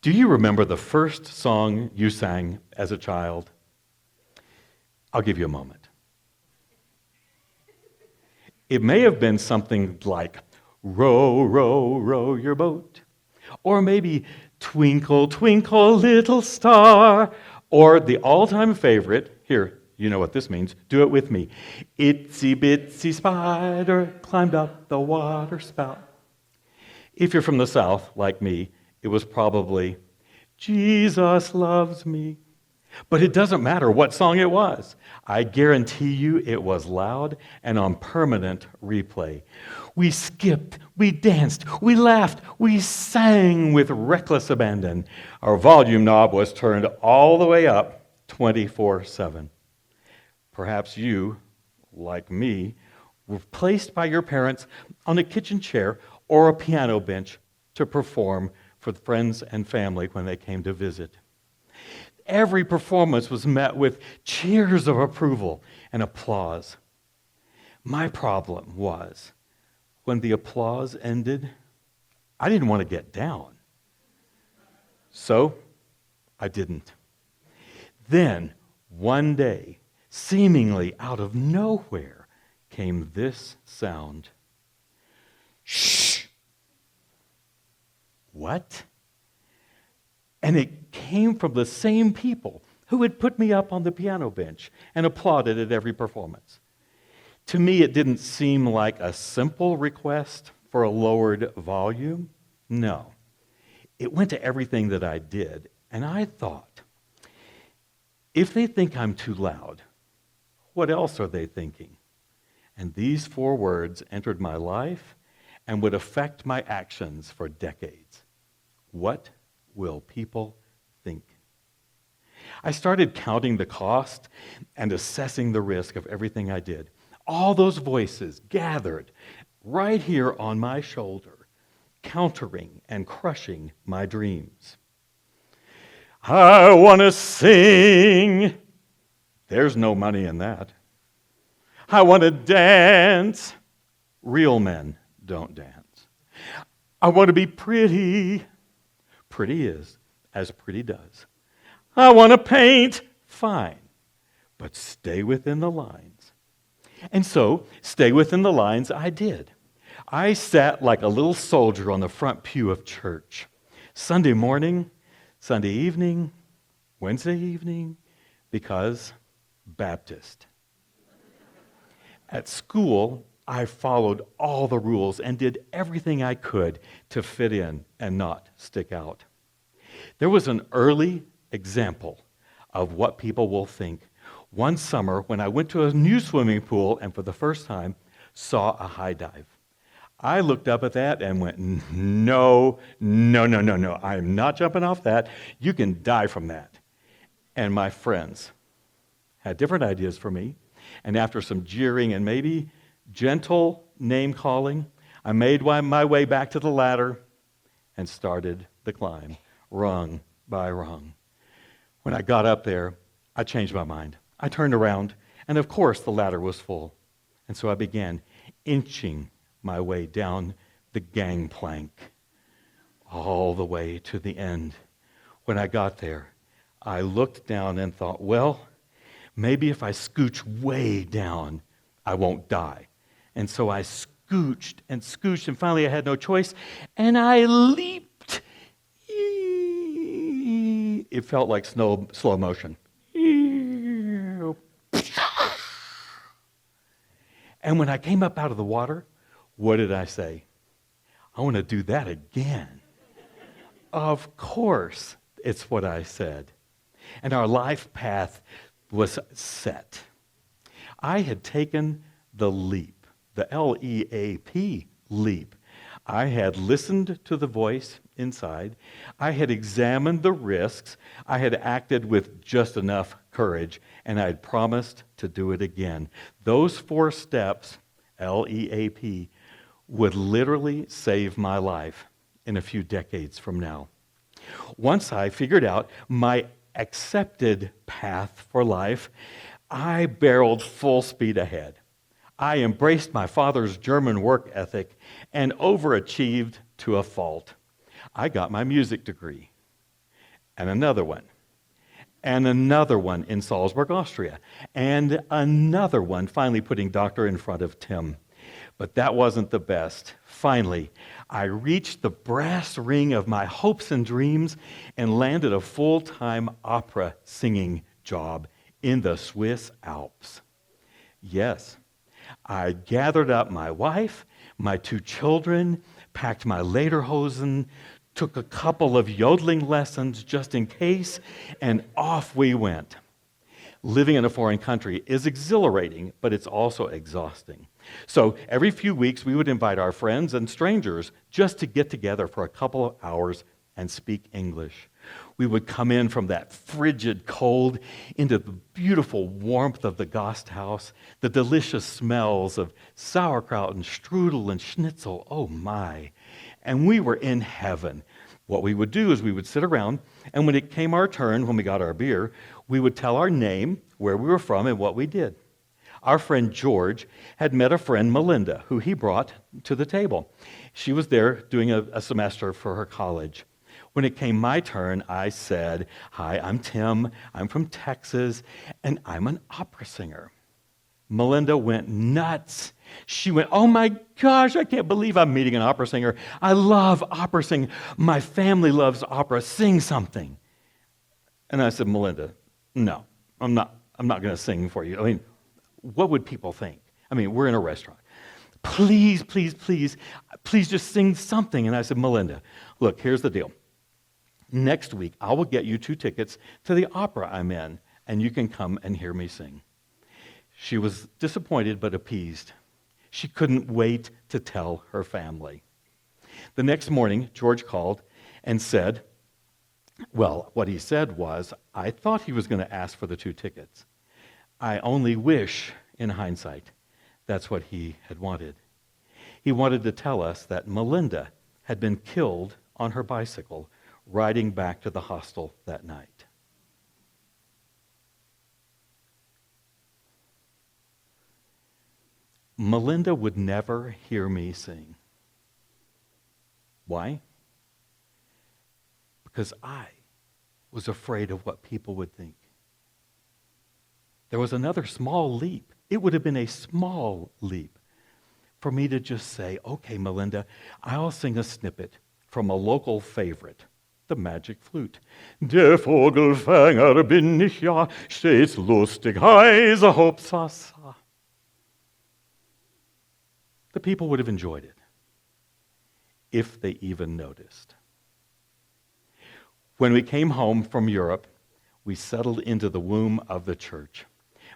Do you remember the first song you sang as a child? I'll give you a moment. It may have been something like, row, row, row your boat. Or maybe, twinkle, twinkle, little star. Or the all-time favorite, here, you know what this means, do it with me. Itsy bitsy spider climbed up the water spout. If you're from the South, like me, it was probably, Jesus loves me. But it doesn't matter what song it was. I guarantee you it was loud and on permanent replay. We skipped, we danced, we laughed, we sang with reckless abandon. Our volume knob was turned all the way up 24/7. Perhaps you, like me, were placed by your parents on a kitchen chair or a piano bench to perform for friends and family when they came to visit. Every performance was met with cheers of approval and applause. My problem was, when the applause ended, I didn't want to get down. So, I didn't. Then, one day, seemingly out of nowhere, came this sound. Shh! What? And it came from the same people who had put me up on the piano bench and applauded at every performance. To me, it didn't seem like a simple request for a lowered volume. No. It went to everything that I did. And I thought, if they think I'm too loud, what else are they thinking? And these 4 words entered my life and would affect my actions for decades. What will people think? I started counting the cost and assessing the risk of everything I did. All those voices gathered right here on my shoulder, countering and crushing my dreams. I want to sing. There's no money in that. I want to dance. Real men don't dance. I want to be pretty. Pretty is as pretty does. I want to paint. Fine. But stay within the lines. And so, stay within the lines I did. I sat like a little soldier on the front pew of church. Sunday morning, Sunday evening, Wednesday evening, because Baptist. At school, I followed all the rules and did everything I could to fit in and not stick out. There was an early example of what people will think. One summer, when I went to a new swimming pool and for the first time saw a high dive, I looked up at that and went, no, I'm not jumping off that. You can die from that. And my friends had different ideas for me. And after some jeering and maybe gentle name-calling, I made my way back to the ladder and started the climb, rung by rung. When I got up there, I changed my mind. I turned around, and of course the ladder was full. And so I began inching my way down the gangplank all the way to the end. When I got there, I looked down and thought, well, maybe if I scooch way down, I won't die. And so I scooched, and finally I had no choice, and I leaped. It felt like slow motion. And when I came up out of the water, what did I say? I want to do that again. Of course, it's what I said. And our life path was set. I had taken the leap, the L-E-A-P, leap. I had listened to the voice inside. I had examined the risks. I had acted with just enough courage, and I had promised to do it again. Those 4 steps, L-E-A-P, would literally save my life in a few decades from now. Once I figured out my accepted path for life, I barreled full speed ahead. I embraced my father's German work ethic and overachieved to a fault. I got my music degree. and another one, and another one in Salzburg, Austria, and another one, finally putting Doctor in front of Tim. But that wasn't the best. Finally, I reached the brass ring of my hopes and dreams and landed a full-time opera singing job in the Swiss Alps. Yes, I gathered up my wife, my 2 children, packed my lederhosen, took a couple of yodeling lessons just in case, and off we went. Living in a foreign country is exhilarating, but it's also exhausting. So every few weeks, we would invite our friends and strangers just to get together for a couple of hours and speak English. We would come in from that frigid cold into the beautiful warmth of the Gasthaus, the delicious smells of sauerkraut and strudel and schnitzel. Oh my. And we were in heaven. What we would do is we would sit around, and when it came our turn, when we got our beer, we would tell our name, where we were from, and what we did. Our friend George had met a friend, Melinda, who he brought to the table. She was there doing a semester for her college. When it came my turn, I said, "Hi, I'm Tim. I'm from Texas, and I'm an opera singer." Melinda went nuts. She went, "Oh my gosh, I can't believe I'm meeting an opera singer. I love opera singing. My family loves opera. Sing something." And I said, "Melinda, no, I'm not going to sing for you. I mean, what would people think? I mean, we're in a restaurant. Please, please, please, please just sing something." And I said, "Melinda, look, here's the deal. Next week, I will get you 2 tickets to the opera I'm in, and you can come and hear me sing." She was disappointed but appeased. She couldn't wait to tell her family. The next morning, George called and said, well, what he said was, "I thought he was going to ask for the 2 tickets. I only wish, in hindsight, that's what he had wanted." He wanted to tell us that Melinda had been killed on her bicycle riding back to the hostel that night. Melinda would never hear me sing. Why? Because I was afraid of what people would think. There was another small leap. It would have been a small leap for me to just say, "Okay, Melinda, I'll sing a snippet from a local favorite, the Magic Flute. Der Vogelfänger bin ich ja, stets lustig, heise hopsasa." The people would have enjoyed it, if they even noticed. When we came home from Europe, we settled into the womb of the church.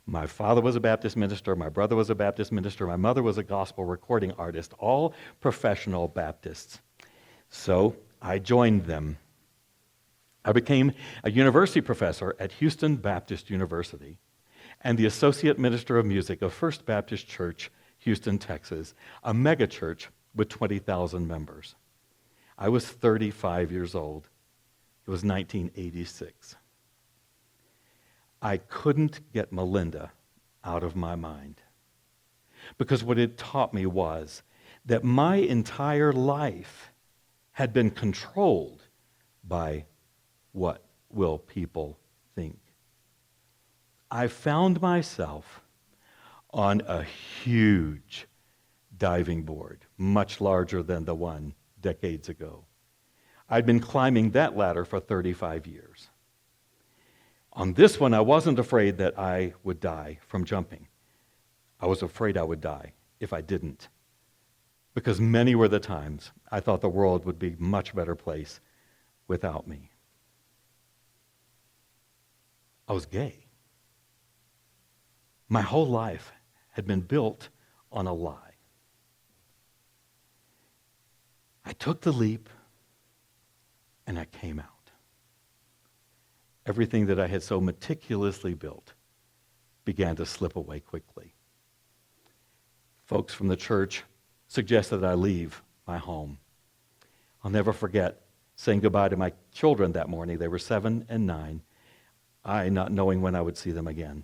My father was a Baptist minister, my brother was a Baptist minister, my mother was a gospel recording artist, all professional Baptists. So I joined them. I became a university professor at Houston Baptist University and the associate minister of music of First Baptist Church, Houston, Texas, a megachurch with 20,000 members. I was 35 years old. It was 1986. I couldn't get Melinda out of my mind because what it taught me was that my entire life had been controlled by what will people think. I found myself on a huge diving board, much larger than the one decades ago. I'd been climbing that ladder for 35 years. On this one, I wasn't afraid that I would die from jumping. I was afraid I would die if I didn't, because many were the times I thought the world would be a much better place without me. I was gay. My whole life had been built on a lie. I took the leap, and I came out. Everything that I had so meticulously built began to slip away quickly. Folks from the church suggested that I leave my home. I'll never forget saying goodbye to my children that morning. They were 7 and 9, I not knowing when I would see them again.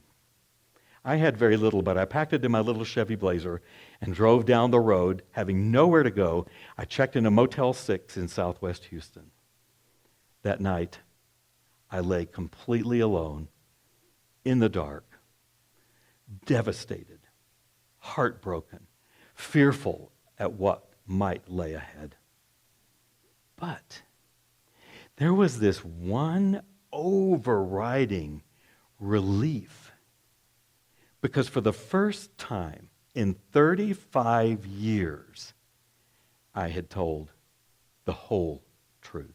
I had very little, but I packed it in my little Chevy Blazer and drove down the road, having nowhere to go. I checked in a Motel 6 in southwest Houston. That night, I lay completely alone, in the dark, devastated, heartbroken, fearful at what might lay ahead. But there was this one overriding relief, because for the first time in 35 years, I had told the whole truth.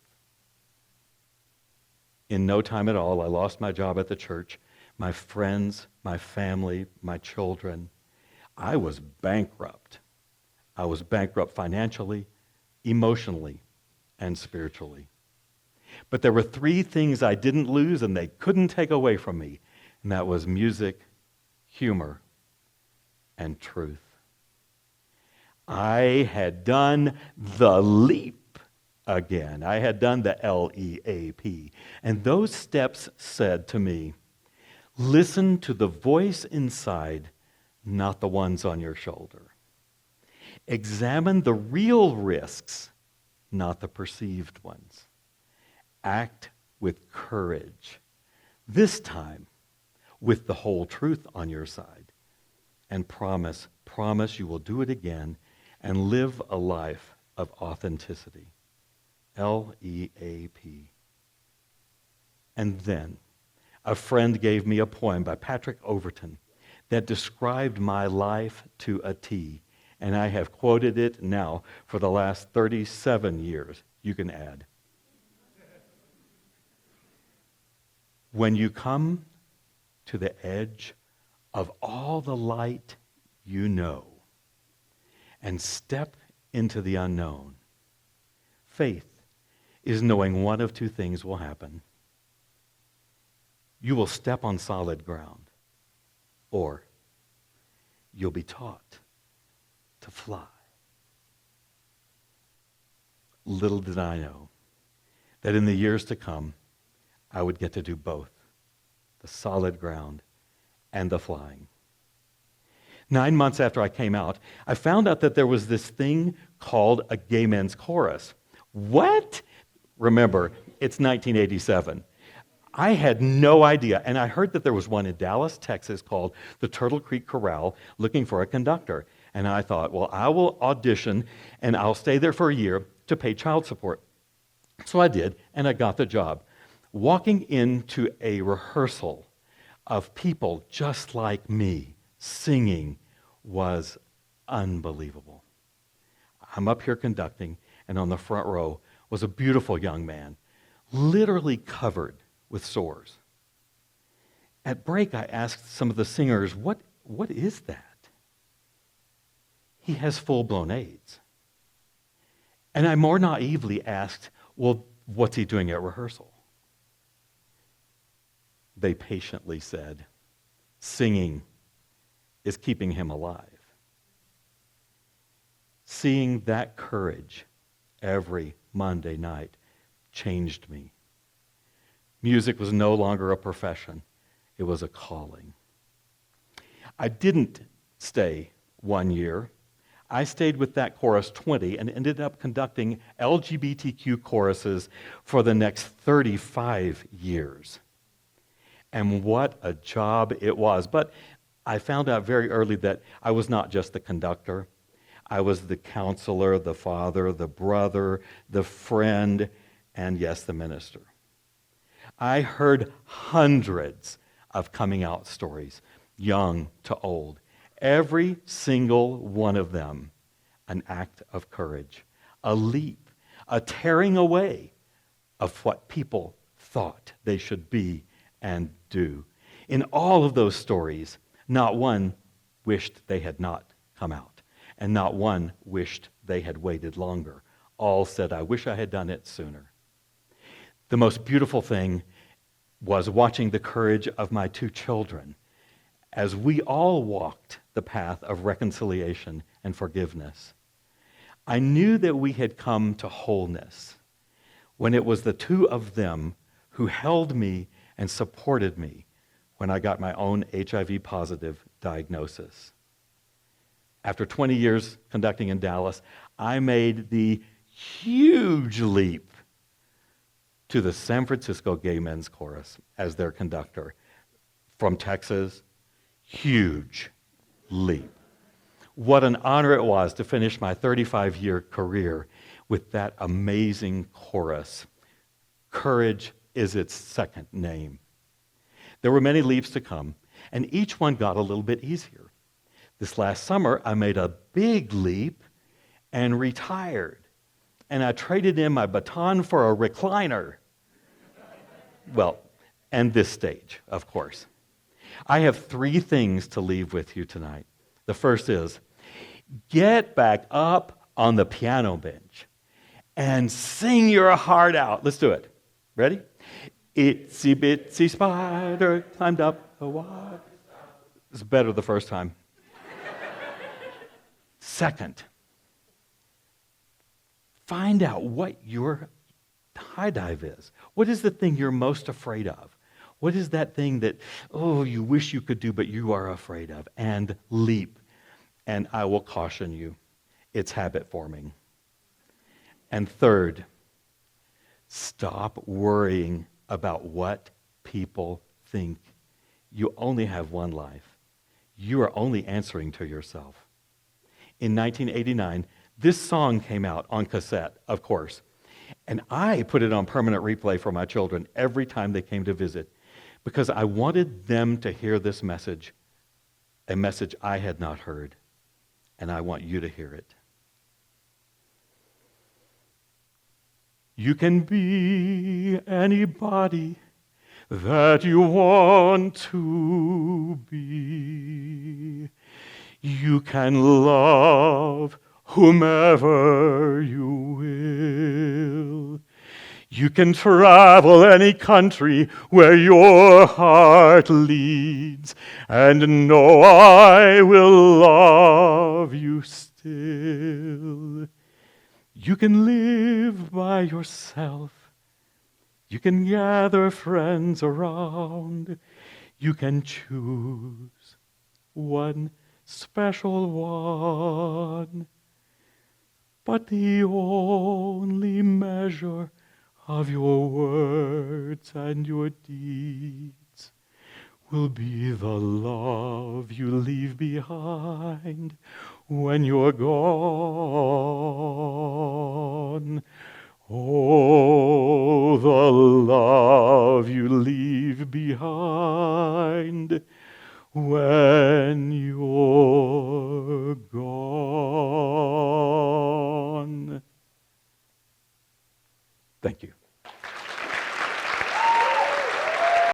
In no time at all, I lost my job at the church, my friends, my family, my children. I was bankrupt. I was bankrupt financially, emotionally, and spiritually. But there were three things I didn't lose and they couldn't take away from me, and that was music, humor, and truth. I had done the leap again. I had done the LEAP. And those steps said to me, listen to the voice inside, not the ones on your shoulder. Examine the real risks, not the perceived ones. Act with courage, this time with the whole truth on your side. And promise you will do it again and live a life of authenticity. LEAP. And then a friend gave me a poem by Patrick Overton that described my life to a T, and I have quoted it now for the last 37 years. You can add. When you come to the edge of all the light you know and step into the unknown, faith is knowing one of two things will happen. You will step on solid ground, or you'll be taught to fly. Little did I know that in the years to come, I would get to do both, the solid ground and the flying. 9 months after I came out, I found out that there was this thing called a gay men's chorus. What? Remember, it's 1987. I had no idea, and I heard that there was one in Dallas, Texas called the Turtle Creek Chorale looking for a conductor. And I thought, well, I will audition and I'll stay there for a year to pay child support. So I did, and I got the job. Walking into a rehearsal of people just like me singing was unbelievable. I'm up here conducting, and on the front row was a beautiful young man, literally covered with sores. At break, I asked some of the singers, what is that? He has full-blown AIDS. And I more naively asked, well, what's he doing at rehearsal? They patiently said, singing is keeping him alive. Seeing that courage every Monday night changed me. Music was no longer a profession. It was a calling. I didn't stay 1 year. I stayed with that chorus 20 and ended up conducting LGBTQ choruses for the next 35 years. And what a job it was. But I found out very early that I was not just the conductor. I was the counselor, the father, the brother, the friend, and yes, the minister. I heard hundreds of coming out stories, young to old. Every single one of them an act of courage, a leap, a tearing away of what people thought they should be and do. In all of those stories, not one wished they had not come out, and not one wished they had waited longer. All said, I wish I had done it sooner. The most beautiful thing was watching the courage of my 2 children as we all walked the path of reconciliation and forgiveness. I knew that we had come to wholeness when it was the 2 of them who held me and supported me when I got my own HIV-positive diagnosis. After 20 years conducting in Dallas, I made the huge leap to the San Francisco Gay Men's Chorus as their conductor. From Texas, huge leap. What an honor it was to finish my 35-year career with that amazing chorus. Courage is its second name. There were many leaps to come, and each one got a little bit easier. This last summer, I made a big leap and retired, and I traded in my baton for a recliner. Well, and this stage, of course. I have 3 things to leave with you tonight. The first is, get back up on the piano bench and sing your heart out. Let's do it. Ready? Itsy bitsy spider climbed up the wall. It's better the first time. Second, find out what your high dive is. What is the thing you're most afraid of? What is that thing that, you wish you could do, but you are afraid of? And leap. And I will caution you, it's habit forming. And third, stop worrying about what people think. You only have one life. You are only answering to yourself. In 1989, this song came out on cassette, of course. And I put it on permanent replay for my children every time they came to visit because I wanted them to hear this message, a message I had not heard. And I want you to hear it. You can be anybody that you want to be. You can love whomever you will. You can travel any country where your heart leads, and know I will love you still. You can live by yourself. You can gather friends around. You can choose one special one. But the only measure of your words and your deeds will be the love you leave behind when you're gone. Oh, the love you leave behind when you're gone. Thank you.